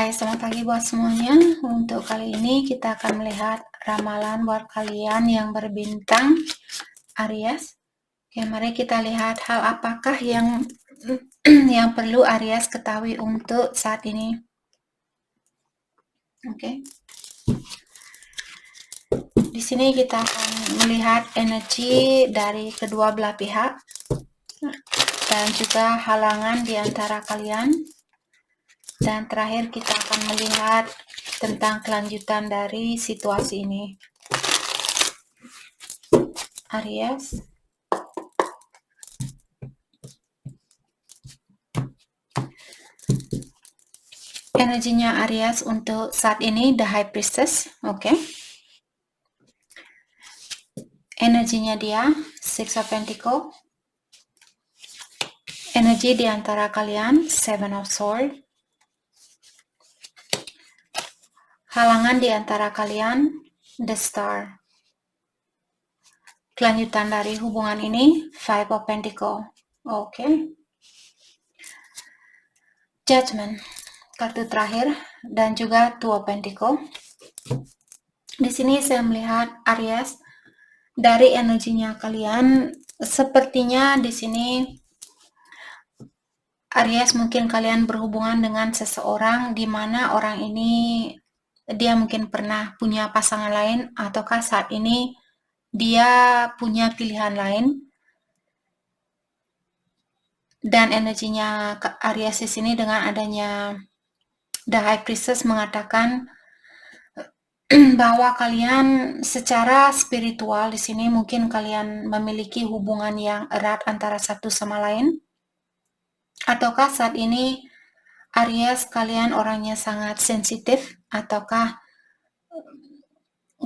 Hai, selamat pagi buat semuanya. Untuk kali ini kita akan melihat ramalan buat kalian yang berbintang Aries. Oke, mari kita lihat hal apakah yang yang perlu Aries ketahui untuk saat ini. Oke. Di sini kita akan melihat energi dari kedua belah pihak dan juga halangan di antara kalian. Dan terakhir kita akan melihat tentang kelanjutan dari situasi ini. Aries. Energinya Aries untuk saat ini The High Priestess, oke. Energinya dia Six of Pentacles. Energi di antara kalian Seven of Swords. Halangan di antara kalian The Star. Kelanjutan dari hubungan ini Five of Pentacles, oke. Judgment, kartu terakhir, dan juga Two of Pentacles. Di sini saya melihat Aries dari energinya kalian, sepertinya di sini Aries mungkin kalian berhubungan dengan seseorang di mana orang ini dia mungkin pernah punya pasangan lain ataukah saat ini dia punya pilihan lain. Dan energinya Aries di sini dengan adanya The High Priestess mengatakan bahwa kalian secara spiritual di sini mungkin kalian memiliki hubungan yang erat antara satu sama lain. Ataukah saat ini Aries kalian orangnya sangat sensitif, ataukah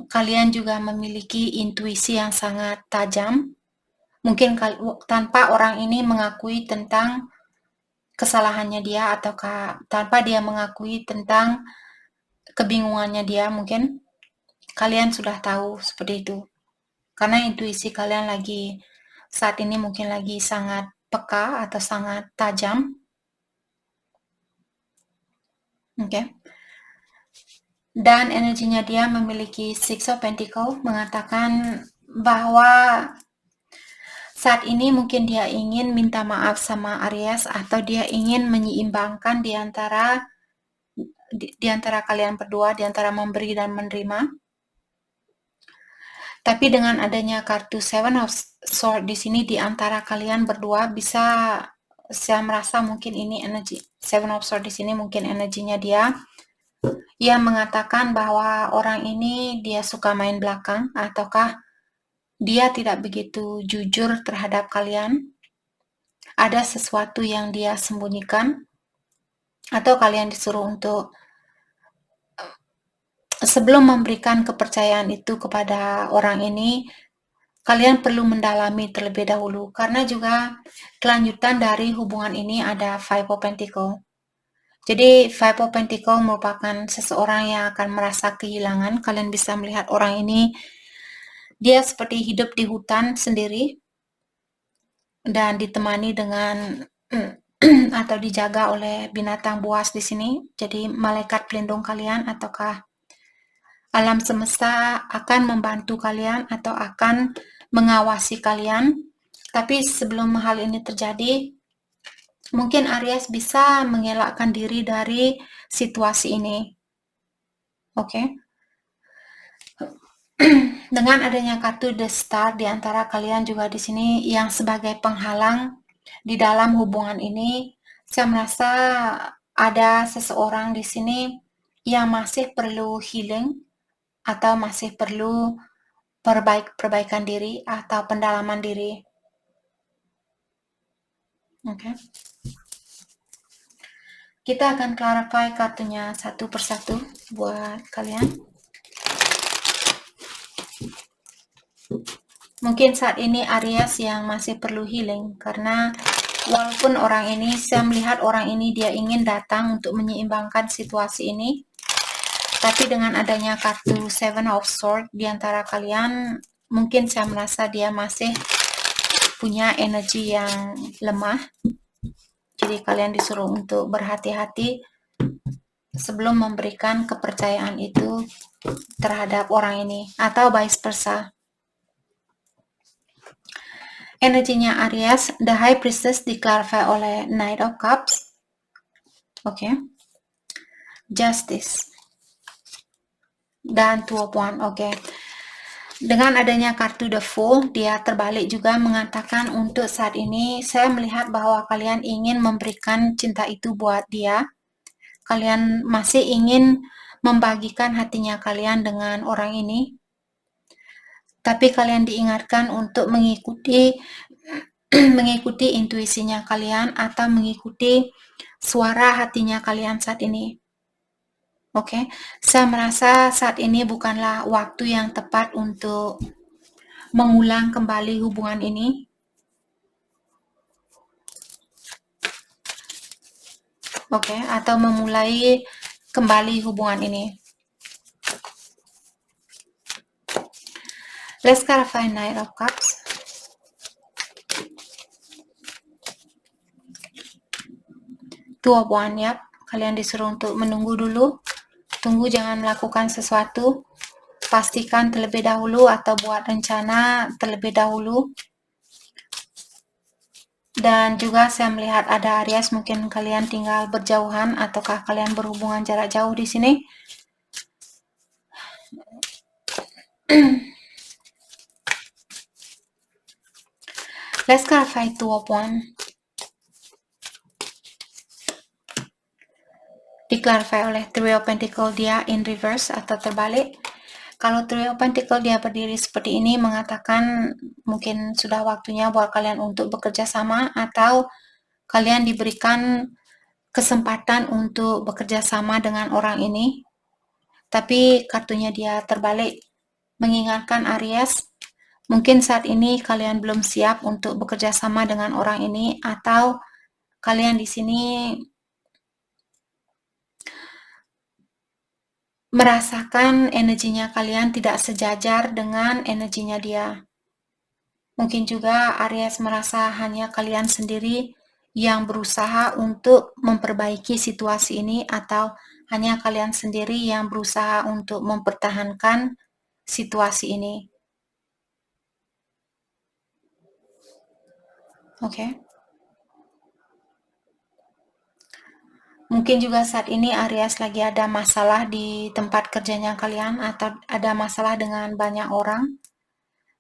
kalian juga memiliki intuisi yang sangat tajam? Mungkin tanpa orang ini mengakui tentang kesalahannya dia, ataukah tanpa dia mengakui tentang kebingungannya dia, mungkin kalian sudah tahu seperti itu. Karena intuisi kalian lagi saat ini mungkin lagi sangat peka atau sangat tajam. Oke. Dan energinya dia memiliki Six of Pentacles mengatakan bahwa saat ini mungkin dia ingin minta maaf sama Aries atau dia ingin menyeimbangkan di antara kalian berdua, di antara memberi dan menerima. Tapi dengan adanya kartu Seven of Swords di sini di antara kalian berdua bisa, saya merasa mungkin ini energi Seven of Swords di sini mungkin energinya dia yang mengatakan bahwa orang ini dia suka main belakang ataukah dia tidak begitu jujur terhadap kalian. Ada sesuatu yang dia sembunyikan atau kalian disuruh untuk sebelum memberikan kepercayaan itu kepada orang ini, kalian perlu mendalami terlebih dahulu, karena juga kelanjutan dari hubungan ini ada Five of Pentacles. Jadi Five of Pentacles merupakan seseorang yang akan merasa kehilangan. Kalian bisa melihat orang ini, dia seperti hidup di hutan sendiri dan ditemani dengan atau dijaga oleh binatang buas di sini. Jadi malaikat pelindung kalian ataukah alam semesta akan membantu kalian atau akan mengawasi kalian. Tapi sebelum hal ini terjadi, mungkin Aries bisa mengelakkan diri dari situasi ini. Oke. Dengan adanya kartu The Star di antara kalian juga di sini yang sebagai penghalang di dalam hubungan ini, saya merasa ada seseorang di sini yang masih perlu healing atau masih perlu perbaikan diri atau pendalaman diri. Oke. Kita akan clarify kartunya satu persatu buat kalian. Mungkin saat ini Aries yang masih perlu healing, karena walaupun orang ini, saya melihat orang ini dia ingin datang untuk menyeimbangkan situasi ini, tapi dengan adanya kartu Seven of Swords di antara kalian, mungkin saya merasa dia masih punya energi yang lemah. Jadi kalian disuruh untuk berhati-hati sebelum memberikan kepercayaan itu terhadap orang ini, atau vice versa. Energinya Aries, the High Priestess diklarify oleh Knight of Cups. Oke. Justice. Dan Two of Wands. Oke. Dengan adanya kartu The Fool, dia terbalik juga mengatakan untuk saat ini saya melihat bahwa kalian ingin memberikan cinta itu buat dia. Kalian masih ingin membagikan hatinya kalian dengan orang ini. Tapi kalian diingatkan untuk mengikuti mengikuti intuisinya kalian atau mengikuti suara hatinya kalian saat ini. Oke, saya merasa saat ini bukanlah waktu yang tepat untuk mengulang kembali hubungan ini. Oke, atau memulai kembali hubungan ini. Let's clarify Knight of Cups. Two of Wands, ya. Kalian disuruh untuk menunggu dulu. Tunggu, jangan melakukan sesuatu. Pastikan terlebih dahulu atau buat rencana terlebih dahulu. Dan juga saya melihat ada Aries, mungkin kalian tinggal berjauhan ataukah kalian berhubungan jarak jauh di sini. Let's clarify Two of Wands. Diklarify oleh Three of Pentacles, dia in reverse atau terbalik. Kalau Three of Pentacles dia berdiri seperti ini, mengatakan mungkin sudah waktunya buat kalian untuk bekerja sama atau kalian diberikan kesempatan untuk bekerja sama dengan orang ini. Tapi kartunya dia terbalik, mengingatkan Aries, mungkin saat ini kalian belum siap untuk bekerja sama dengan orang ini, atau kalian di sini merasakan energinya kalian tidak sejajar dengan energinya dia. Mungkin juga Aries merasa hanya kalian sendiri yang berusaha untuk memperbaiki situasi ini, atau hanya kalian sendiri yang berusaha untuk mempertahankan situasi ini. Oke. Mungkin juga saat ini Aries lagi ada masalah di tempat kerjanya kalian, atau ada masalah dengan banyak orang.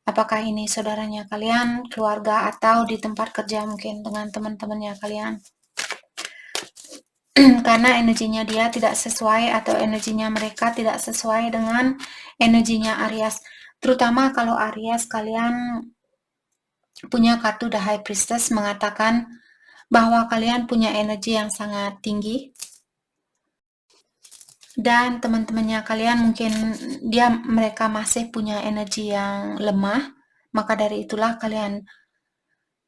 Apakah ini saudaranya kalian, keluarga, atau di tempat kerja mungkin dengan teman-temannya kalian. Karena energinya dia tidak sesuai, atau energinya mereka tidak sesuai dengan energinya Aries. Terutama kalau Aries kalian punya kartu The High Priestess, mengatakan bahwa kalian punya energi yang sangat tinggi. Dan teman-temannya kalian mungkin mereka masih punya energi yang lemah. Maka dari itulah kalian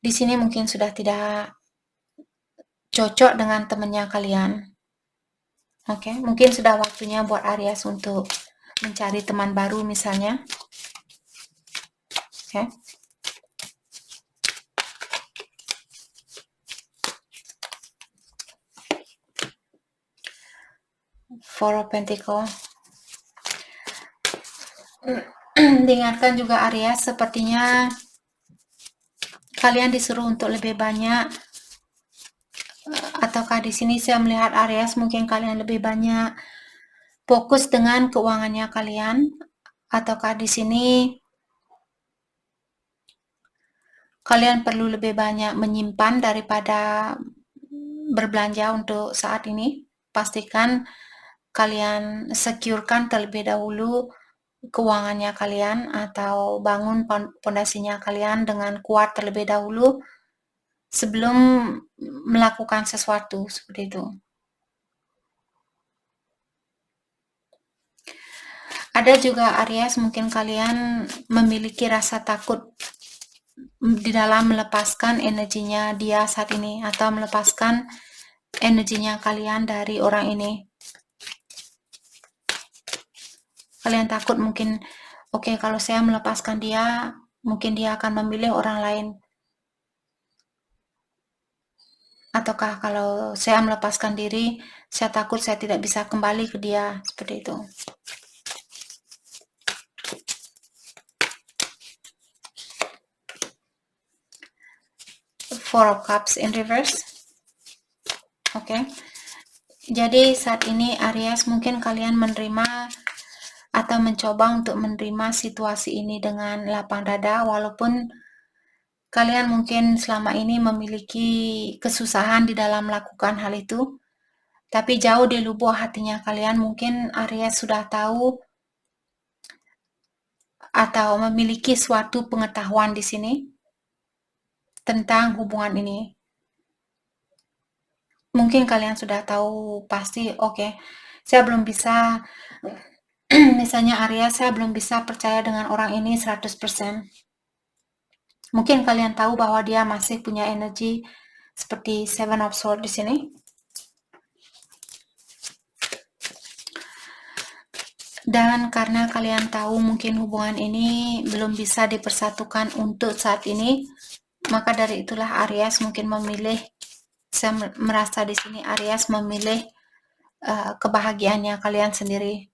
di sini mungkin sudah tidak cocok dengan temannya kalian. Oke, mungkin sudah waktunya buat Aries untuk mencari teman baru misalnya. Oke. Four of Pentacles. Diingatkan juga Aries, sepertinya kalian disuruh untuk lebih banyak, ataukah di sini saya melihat Aries mungkin kalian lebih banyak fokus dengan keuangannya kalian, ataukah di sini kalian perlu lebih banyak menyimpan daripada berbelanja untuk saat ini. Pastikan kalian securekan terlebih dahulu keuangannya kalian, atau bangun pondasinya kalian dengan kuat terlebih dahulu sebelum melakukan sesuatu seperti itu. Ada juga Aries, mungkin kalian memiliki rasa takut di dalam melepaskan energinya dia saat ini, atau melepaskan energinya kalian dari orang ini. Kalian takut mungkin, oke, kalau saya melepaskan dia, mungkin dia akan memilih orang lain. Ataukah kalau saya melepaskan diri, saya takut saya tidak bisa kembali ke dia, seperti itu. Four of Cups in reverse. Oke. Jadi saat ini Aries, mungkin kalian menerima atau mencoba untuk menerima situasi ini dengan lapang dada, walaupun kalian mungkin selama ini memiliki kesusahan di dalam melakukan hal itu, tapi jauh di lubuk hatinya kalian mungkin Aries sudah tahu atau memiliki suatu pengetahuan di sini tentang hubungan ini. Mungkin kalian sudah tahu pasti, oke, saya belum bisa, misalnya Aries, saya belum bisa percaya dengan orang ini 100%. Mungkin kalian tahu bahwa dia masih punya energi seperti Seven of Swords di sini. Dan karena kalian tahu mungkin hubungan ini belum bisa dipersatukan untuk saat ini, maka dari itulah Aries mungkin memilih, saya merasa di sini Aries memilih kebahagiaannya kalian sendiri.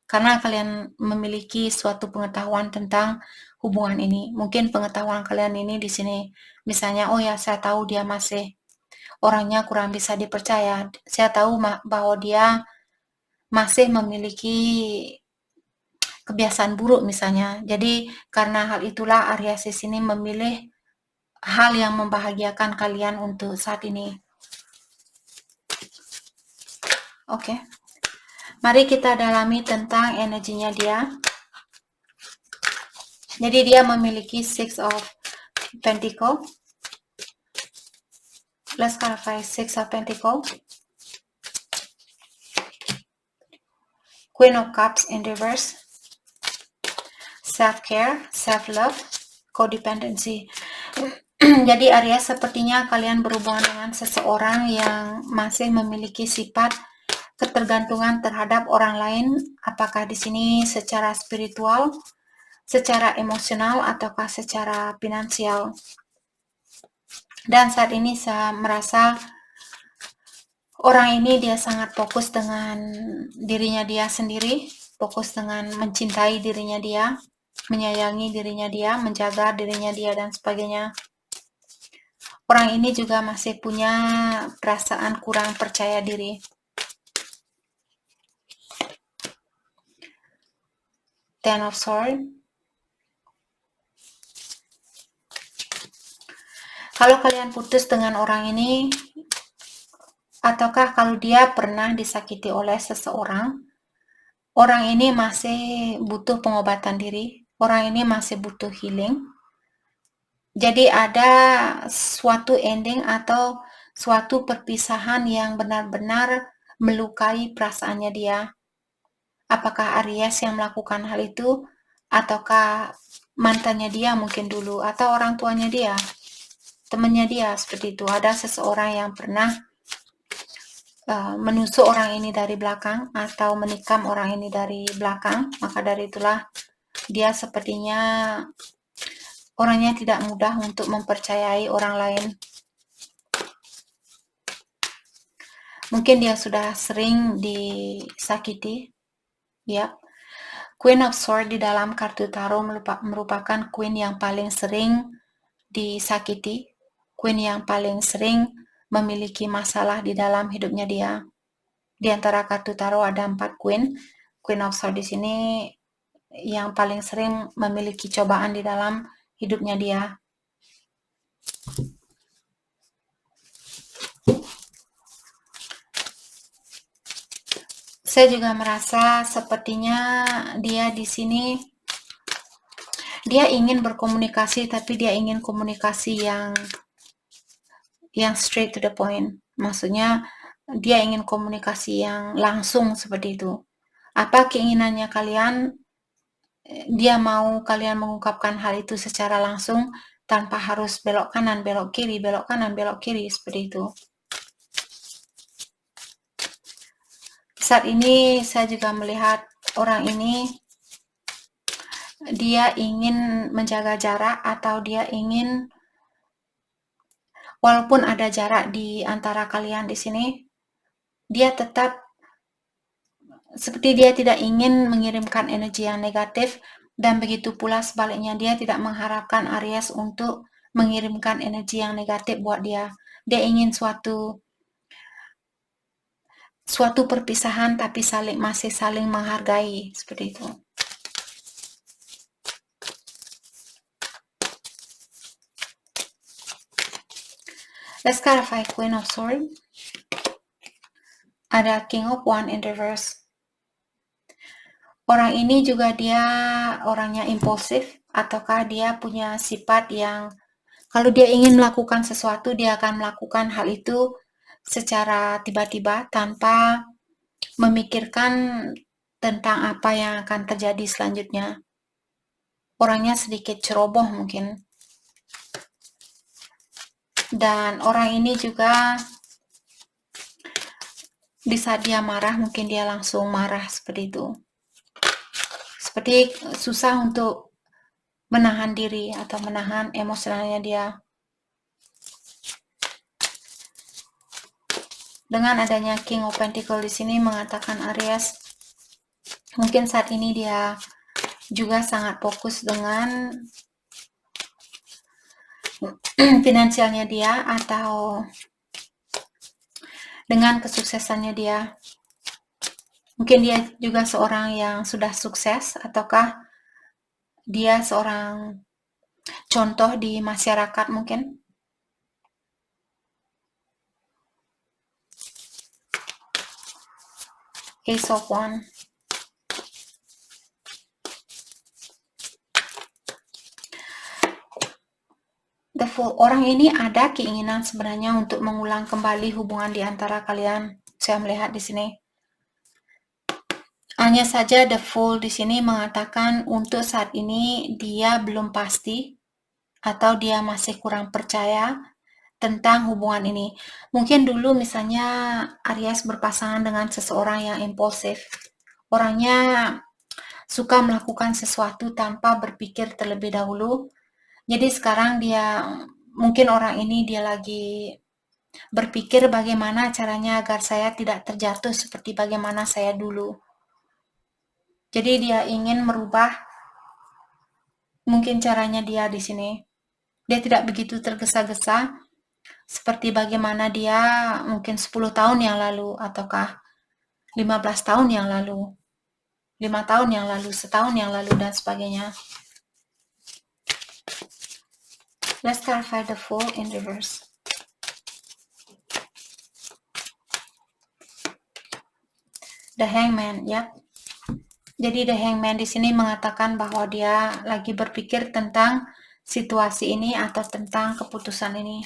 Karena kalian memiliki suatu pengetahuan tentang hubungan ini. Mungkin pengetahuan kalian ini di sini, misalnya, oh ya, saya tahu dia masih orangnya kurang bisa dipercaya. Saya tahu bahwa dia masih memiliki kebiasaan buruk misalnya. Jadi karena hal itulah Aries di sini memilih hal yang membahagiakan kalian untuk saat ini. Oke. Mari kita dalami tentang energinya dia. Jadi dia memiliki Six of Pentacle. Let's clarify Six of Pentacle. Queen of Cups in reverse. Self-care, self-love, codependency. Jadi Aries, sepertinya kalian berhubungan dengan seseorang yang masih memiliki sifat ketergantungan terhadap orang lain, apakah di sini secara spiritual, secara emosional, ataukah secara finansial. Dan saat ini saya merasa orang ini dia sangat fokus dengan dirinya dia sendiri, fokus dengan mencintai dirinya dia, menyayangi dirinya dia, menjaga dirinya dia, dan sebagainya. Orang ini juga masih punya perasaan kurang percaya diri. Ten of Swords. Kalau kalian putus dengan orang ini, ataukah kalau dia pernah disakiti oleh seseorang, orang ini masih butuh pengobatan diri, orang ini masih butuh healing. Jadi ada suatu ending atau suatu perpisahan yang benar-benar melukai perasaannya dia. Apakah Aries yang melakukan hal itu, ataukah mantannya dia mungkin dulu, atau orang tuanya dia, temannya dia, seperti itu. Ada seseorang yang pernah menusuk orang ini dari belakang atau menikam orang ini dari belakang, maka dari itulah dia sepertinya orangnya tidak mudah untuk mempercayai orang lain. Mungkin dia sudah sering disakiti, ya. Queen of Swords di dalam kartu tarot merupakan queen yang paling sering disakiti, queen yang paling sering memiliki masalah di dalam hidupnya dia. Di antara kartu tarot ada 4 queen. Queen of Swords di sini yang paling sering memiliki cobaan di dalam hidupnya dia. Saya juga merasa sepertinya dia di sini dia ingin berkomunikasi, tapi dia ingin komunikasi yang straight to the point. Maksudnya dia ingin komunikasi yang langsung seperti itu. Apa keinginannya kalian? Dia mau kalian mengungkapkan hal itu secara langsung tanpa harus belok kanan, belok kiri, belok kanan, belok kiri, seperti itu. Saat ini saya juga melihat orang ini dia ingin menjaga jarak atau dia ingin walaupun ada jarak di antara kalian di sini, dia tetap seperti dia tidak ingin mengirimkan energi yang negatif, dan begitu pula sebaliknya, dia tidak mengharapkan Aries untuk mengirimkan energi yang negatif buat dia. Dia ingin suatu perpisahan tapi masih saling menghargai, seperti itu. Let's clarify Queen of Swords. Ada King of Wands in reverse. Orang ini juga dia orangnya impulsif, ataukah dia punya sifat yang kalau dia ingin melakukan sesuatu, dia akan melakukan hal itu secara tiba-tiba tanpa memikirkan tentang apa yang akan terjadi selanjutnya. Orangnya sedikit ceroboh mungkin. Dan orang ini juga di saat dia marah, mungkin dia langsung marah seperti itu. Seperti susah untuk menahan diri atau menahan emosionalnya dia. Dengan adanya King of Pentacles di sini mengatakan Aries, mungkin saat ini dia juga sangat fokus dengan finansialnya dia atau dengan kesuksesannya dia. Mungkin dia juga seorang yang sudah sukses, ataukah dia seorang contoh di masyarakat mungkin. Ace of Wands. The Fool. Orang ini ada keinginan sebenarnya untuk mengulang kembali hubungan di antara kalian. Saya melihat di sini. Hanya saja The Fool di sini mengatakan untuk saat ini dia belum pasti atau dia masih kurang percaya tentang hubungan ini. Mungkin dulu misalnya Aries berpasangan dengan seseorang yang impulsif. Orangnya suka melakukan sesuatu tanpa berpikir terlebih dahulu. Jadi sekarang mungkin orang ini dia lagi berpikir bagaimana caranya agar saya tidak terjatuh seperti bagaimana saya dulu. Jadi dia ingin merubah mungkin caranya dia di sini. Dia tidak begitu tergesa-gesa seperti bagaimana dia mungkin 10 tahun yang lalu ataukah 15 tahun yang lalu, 5 tahun yang lalu, setahun yang lalu, dan sebagainya. Let's clarify the Fool in reverse. The Hangman, ya. Jadi The Hangman di sini mengatakan bahwa dia lagi berpikir tentang situasi ini atau tentang keputusan ini.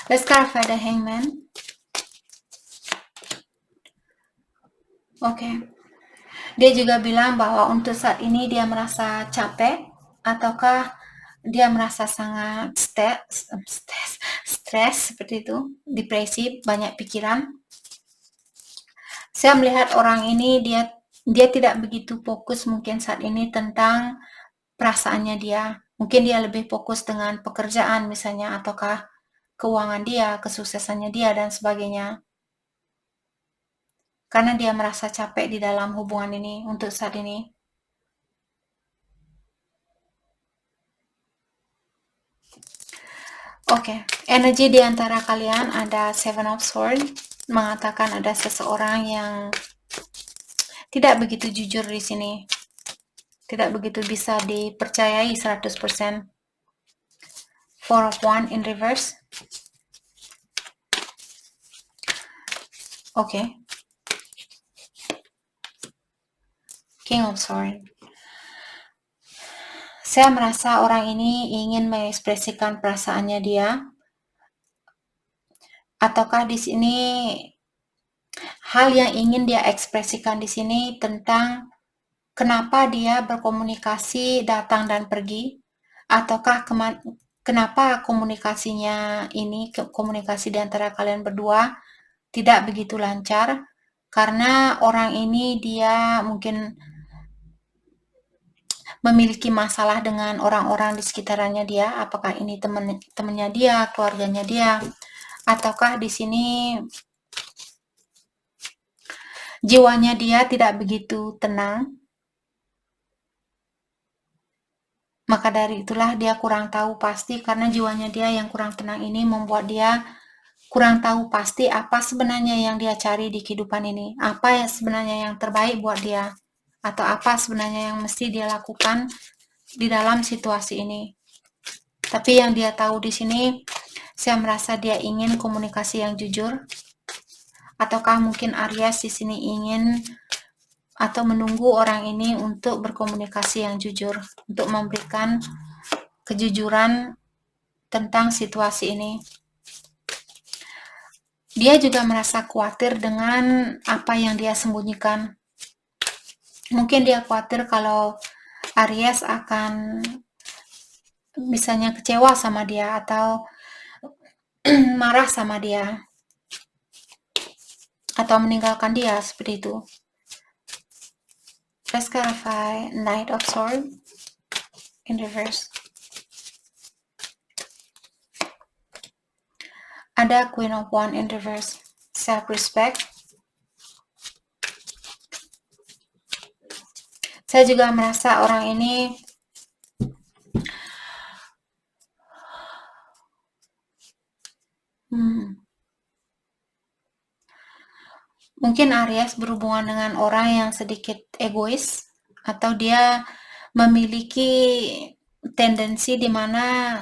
Let's clarify the Hangman. Oke. Dia juga bilang bahwa untuk saat ini dia merasa capek, ataukah dia merasa sangat stres seperti itu, depresi, banyak pikiran. Saya melihat orang ini dia tidak begitu fokus mungkin saat ini tentang perasaannya dia. Mungkin dia lebih fokus dengan pekerjaan misalnya, ataukah keuangan dia, kesuksesannya dia, dan sebagainya. Karena dia merasa capek di dalam hubungan ini untuk saat ini. Oke, energi di antara kalian ada Seven of Swords, mengatakan ada seseorang yang tidak begitu jujur di sini. Tidak begitu bisa dipercayai 100%. Four of Wands in reverse. Oke. King of Swords. Saya merasa orang ini ingin mengekspresikan perasaannya dia, ataukah di sini hal yang ingin dia ekspresikan di sini tentang kenapa dia berkomunikasi datang dan pergi, ataukah kenapa komunikasinya ini, komunikasi di antara kalian berdua tidak begitu lancar karena orang ini dia mungkin memiliki masalah dengan orang-orang di sekitarnya dia, apakah ini temannya dia, keluarganya dia, ataukah di sini jiwanya dia tidak begitu tenang. Maka dari itulah dia kurang tahu pasti, karena jiwanya dia yang kurang tenang ini membuat dia kurang tahu pasti apa sebenarnya yang dia cari di kehidupan ini, apa yang sebenarnya yang terbaik buat dia, atau apa sebenarnya yang mesti dia lakukan di dalam situasi ini. Tapi yang dia tahu di sini, saya merasa dia ingin komunikasi yang jujur, ataukah mungkin Aries di sini ingin atau menunggu orang ini untuk berkomunikasi yang jujur, untuk memberikan kejujuran tentang situasi ini. Dia juga merasa khawatir dengan apa yang dia sembunyikan. Mungkin dia khawatir kalau Aries akan misalnya kecewa sama dia atau marah sama dia atau meninggalkan dia, seperti itu. Let's clarify Knight of Swords in reverse. Ada Queen of Wands in reverse. Self-respect. Saya juga merasa orang ini mungkin Aries berhubungan dengan orang yang sedikit egois, atau dia memiliki tendensi di mana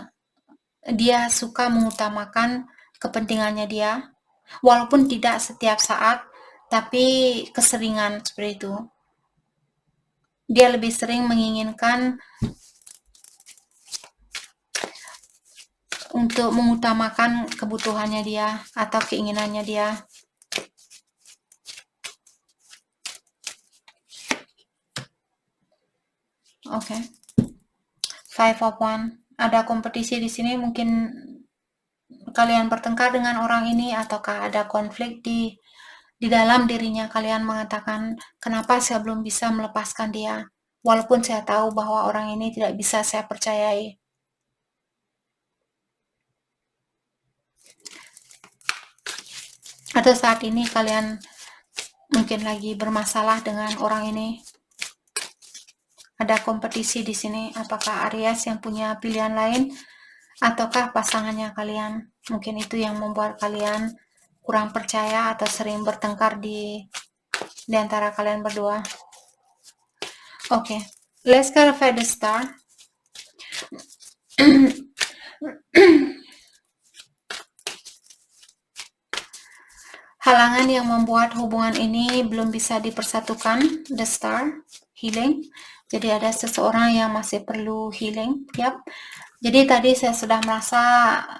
dia suka mengutamakan kepentingannya dia, walaupun tidak setiap saat, tapi keseringan seperti itu. Dia lebih sering menginginkan untuk mengutamakan kebutuhannya dia atau keinginannya dia. Oke. Five of Wands. Ada kompetisi di sini, mungkin kalian bertengkar dengan orang ini, ataukah ada konflik di dalam dirinya. Kalian mengatakan, kenapa saya belum bisa melepaskan dia, walaupun saya tahu bahwa orang ini tidak bisa saya percayai. Atau saat ini kalian mungkin lagi bermasalah dengan orang ini. Ada kompetisi di sini. Apakah Aries yang punya pilihan lain, ataukah pasangannya kalian? Mungkin itu yang membuat kalian kurang percaya atau sering bertengkar di antara kalian berdua. Oke, let's clarify the star. Halangan yang membuat hubungan ini belum bisa dipersatukan, the star, healing. Jadi ada seseorang yang masih perlu healing. Yap. Jadi tadi saya sudah merasa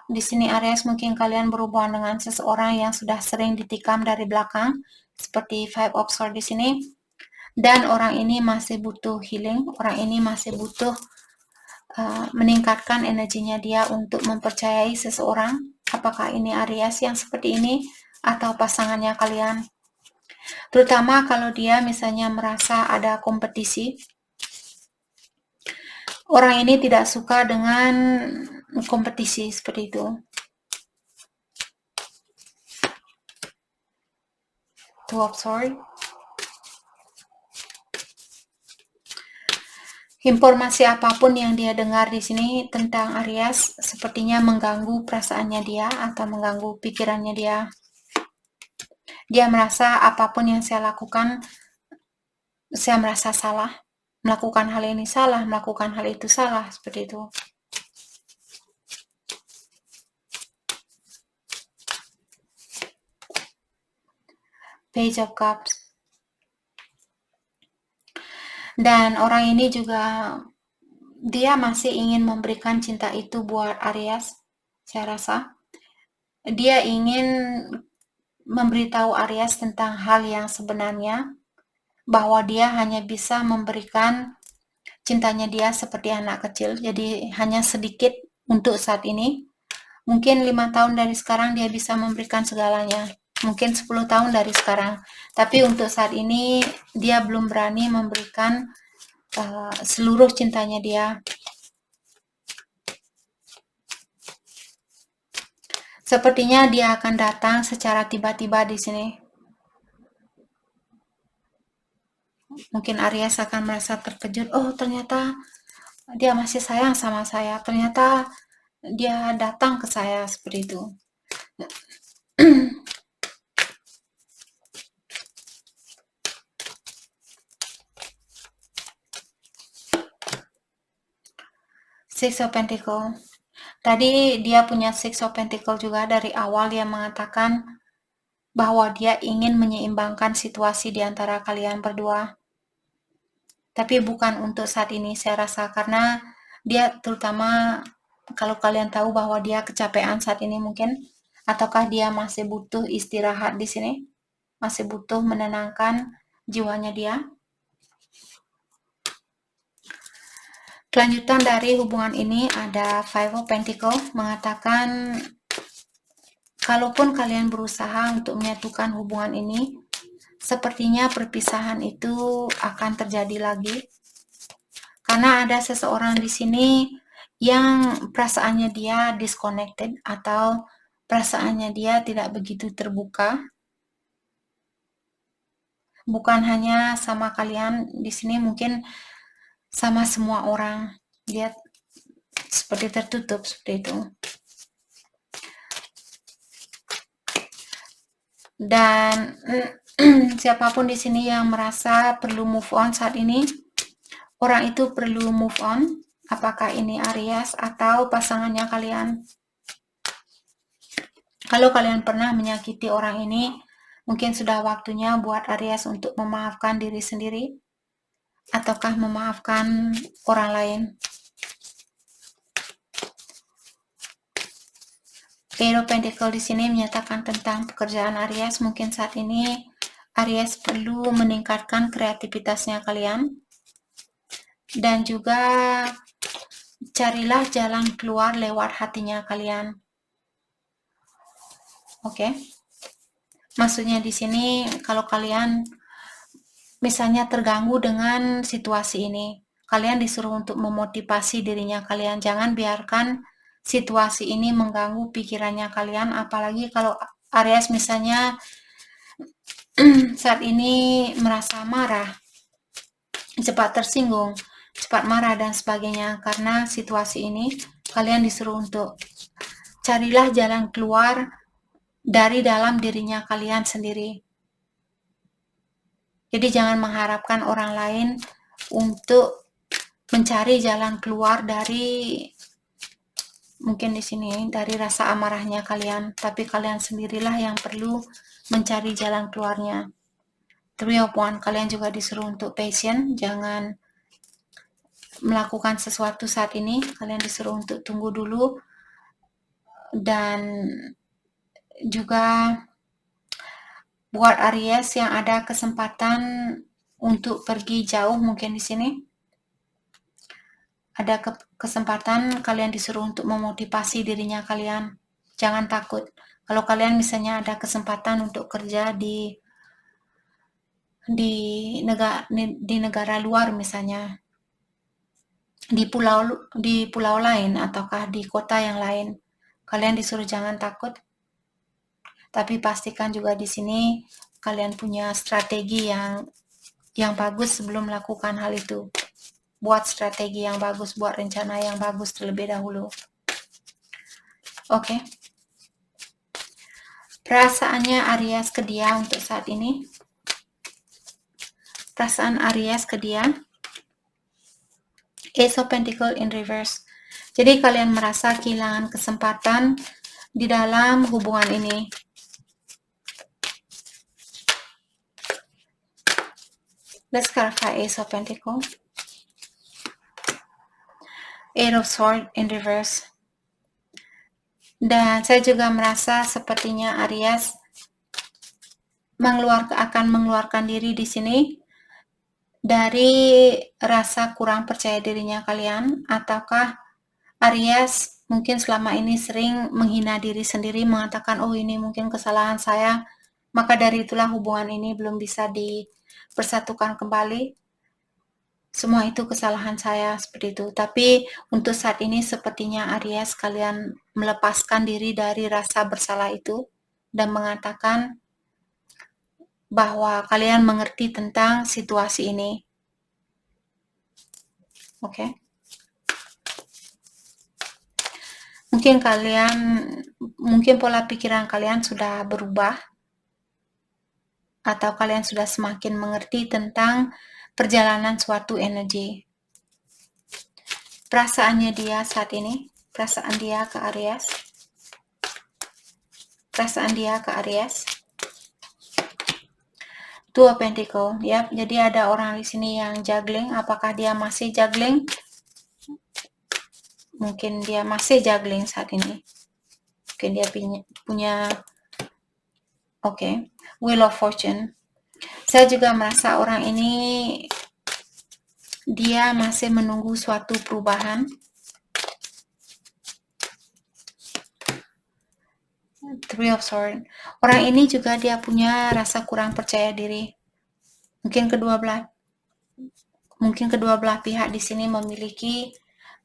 di sini Aries mungkin kalian berhubungan dengan seseorang yang sudah sering ditikam dari belakang, seperti Five of Swords di sini. Dan orang ini masih butuh healing. Orang ini masih butuh meningkatkan energinya dia untuk mempercayai seseorang. Apakah ini Aries yang seperti ini atau pasangannya kalian? Terutama kalau dia misalnya merasa ada kompetisi. Orang ini tidak suka dengan kompetisi seperti itu. Two of Swords. Informasi apapun yang dia dengar di sini tentang Aries sepertinya mengganggu perasaannya dia atau mengganggu pikirannya dia. Dia merasa apapun yang saya lakukan, saya merasa salah. Melakukan hal ini salah, melakukan hal itu salah, seperti itu. Page of Cups. Dan orang ini juga, dia masih ingin memberikan cinta itu buat Aries, saya rasa. Dia ingin memberitahu Aries tentang hal yang sebenarnya, bahwa dia hanya bisa memberikan cintanya dia seperti anak kecil, jadi hanya sedikit untuk saat ini. Mungkin 5 tahun dari sekarang dia bisa memberikan segalanya. mungkin 10 tahun dari sekarang. Tapi untuk saat ini dia belum berani memberikan seluruh cintanya dia. Sepertinya dia akan datang secara tiba-tiba di sini. Mungkin Aries akan merasa terkejut, oh ternyata dia masih sayang sama saya, ternyata dia datang ke saya seperti itu. Six of Pentacle. Tadi dia punya Six of Pentacle juga. Dari awal dia mengatakan bahwa dia ingin menyeimbangkan situasi di antara kalian berdua. Tapi bukan untuk saat ini saya rasa, karena dia terutama kalau kalian tahu bahwa dia kecapean saat ini mungkin, ataukah dia masih butuh istirahat di sini, masih butuh menenangkan jiwanya dia. Kelanjutan dari hubungan ini ada Five of Pentacle mengatakan kalaupun kalian berusaha untuk menyatukan hubungan ini, sepertinya perpisahan itu akan terjadi lagi. Karena ada seseorang di sini yang perasaannya dia disconnected atau perasaannya dia tidak begitu terbuka. Bukan hanya sama kalian di sini, mungkin sama semua orang. Dia seperti tertutup seperti itu. Dan siapapun di sini yang merasa perlu move on saat ini, orang itu perlu move on. Apakah ini Aries atau pasangannya kalian? Kalau kalian pernah menyakiti orang ini, mungkin sudah waktunya buat Aries untuk memaafkan diri sendiri, ataukah memaafkan orang lain. Eight of Pentacle di sini menyatakan tentang pekerjaan Aries. Mungkin saat ini Aries perlu meningkatkan kreativitasnya kalian. Dan juga carilah jalan keluar lewat hatinya kalian. Oke. Maksudnya di sini kalau kalian misalnya terganggu dengan situasi ini, kalian disuruh untuk memotivasi dirinya kalian. Jangan biarkan situasi ini mengganggu pikirannya kalian, apalagi kalau Aries misalnya saat ini merasa marah, cepat tersinggung, cepat marah dan sebagainya. Karena situasi ini kalian disuruh untuk carilah jalan keluar dari dalam dirinya kalian sendiri. Jadi jangan mengharapkan orang lain untuk mencari jalan keluar dari mungkin di sini dari rasa amarahnya kalian, tapi kalian sendirilah yang perlu mencari jalan keluarnya. Three of Wands, kalian juga disuruh untuk patient, jangan melakukan sesuatu saat ini, kalian disuruh untuk tunggu dulu. Dan juga buat Aries yang ada kesempatan untuk pergi jauh, mungkin di sini ada kesempatan kalian disuruh untuk memotivasi dirinya kalian. Jangan takut. Kalau kalian misalnya ada kesempatan untuk kerja di negara luar misalnya, di pulau lain ataukah di kota yang lain, kalian disuruh jangan takut. Tapi pastikan juga di sini kalian punya strategi yang bagus sebelum melakukan hal itu. Buat strategi yang bagus, buat rencana yang bagus terlebih dahulu. Oke. Perasaannya Aries ke dia untuk saat ini. Perasaan Aries ke dia. Ace of Pentacle in reverse. Jadi kalian merasa kehilangan kesempatan di dalam hubungan ini. Let's clarify Ace of Pentacle. Eight of Swords in reverse. Dan saya juga merasa sepertinya Aries akan mengeluarkan diri di sini dari rasa kurang percaya dirinya kalian, ataukah Aries mungkin selama ini sering menghina diri sendiri, mengatakan, oh ini mungkin kesalahan saya, Maka dari itulah hubungan ini belum bisa dipersatukan kembali. Semua itu kesalahan saya seperti itu. Tapi untuk saat ini sepertinya Aries kalian melepaskan diri dari rasa bersalah itu dan mengatakan bahwa kalian mengerti tentang situasi ini. Oke. Mungkin pola pikiran kalian sudah berubah atau kalian sudah semakin mengerti tentang perjalanan suatu energi. Perasaannya dia saat ini, perasaan dia ke Aries. Perasaan dia ke Aries. Two of Pentacle, ya. Jadi ada orang di sini yang juggling. Apakah dia masih juggling? Mungkin dia masih juggling saat ini. Mungkin dia punya Oke. Wheel of Fortune. Saya juga merasa orang ini dia masih menunggu suatu perubahan. Three of Swords. Orang ini juga dia punya rasa kurang percaya diri. Mungkin kedua belah pihak di sini memiliki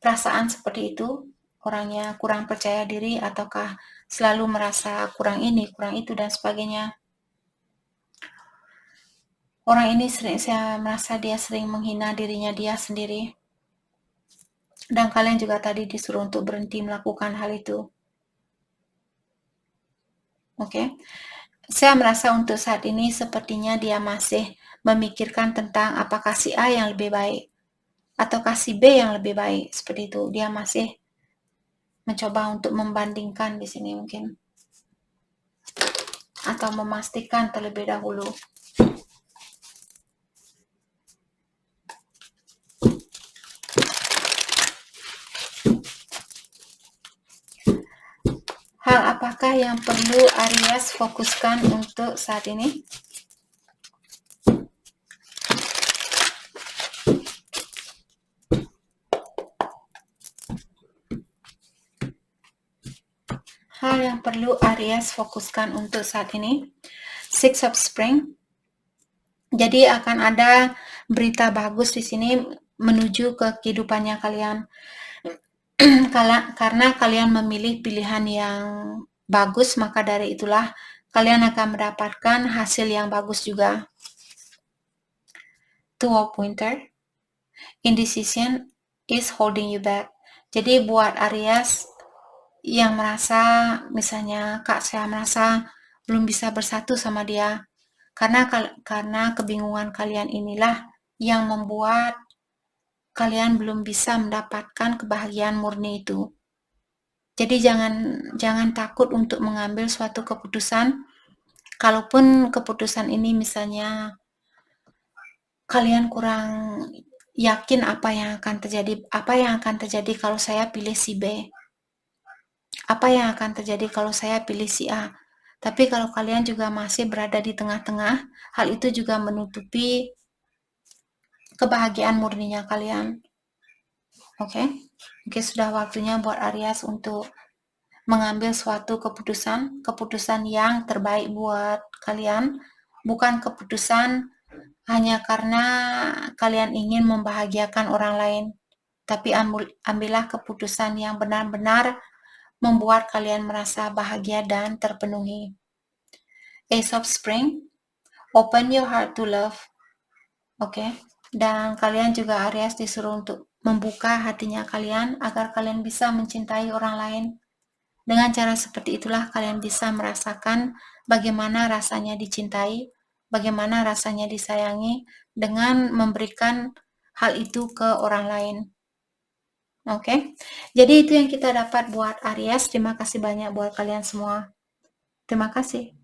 perasaan seperti itu. Orangnya kurang percaya diri ataukah selalu merasa kurang ini, kurang itu dan sebagainya. Orang ini saya merasa dia sering menghina dirinya dia sendiri. Dan kalian juga tadi disuruh untuk berhenti melakukan hal itu. Oke. Saya merasa untuk saat ini sepertinya dia masih memikirkan tentang apakah si A yang lebih baik ataukah si B yang lebih baik. Seperti itu. Dia masih mencoba untuk membandingkan di sini mungkin. Atau memastikan terlebih dahulu. Hal apakah yang perlu Aries fokuskan untuk saat ini? Hal yang perlu Aries fokuskan untuk saat ini. Six of Spring. Jadi akan ada berita bagus di sini menuju ke kehidupannya kalian. Karena kalian memilih pilihan yang bagus, maka dari itulah kalian akan mendapatkan hasil yang bagus juga. Two of Winter. Indecision is holding you back. Jadi buat Aries yang merasa, misalnya Kak, saya merasa belum bisa bersatu sama dia. Karena kebingungan kalian inilah yang membuat kalian belum bisa mendapatkan kebahagiaan murni itu. Jadi jangan takut untuk mengambil suatu keputusan. Kalaupun keputusan ini misalnya kalian kurang yakin apa yang akan terjadi kalau saya pilih si B. Apa yang akan terjadi kalau saya pilih si A. Tapi kalau kalian juga masih berada di tengah-tengah, hal itu juga menutupi kebahagiaan murninya kalian. Oke? Mungkin sudah waktunya buat Aries untuk mengambil suatu keputusan yang terbaik buat kalian, bukan keputusan hanya karena kalian ingin membahagiakan orang lain, tapi ambillah keputusan yang benar-benar membuat kalian merasa bahagia dan terpenuhi. Ace of Spring, open your heart to love. Oke. Dan kalian juga Aries disuruh untuk membuka hatinya kalian agar kalian bisa mencintai orang lain. Dengan cara seperti itulah kalian bisa merasakan bagaimana rasanya dicintai, bagaimana rasanya disayangi dengan memberikan hal itu ke orang lain. Oke. Jadi itu yang kita dapat buat Aries. Terima kasih banyak buat kalian semua. Terima kasih.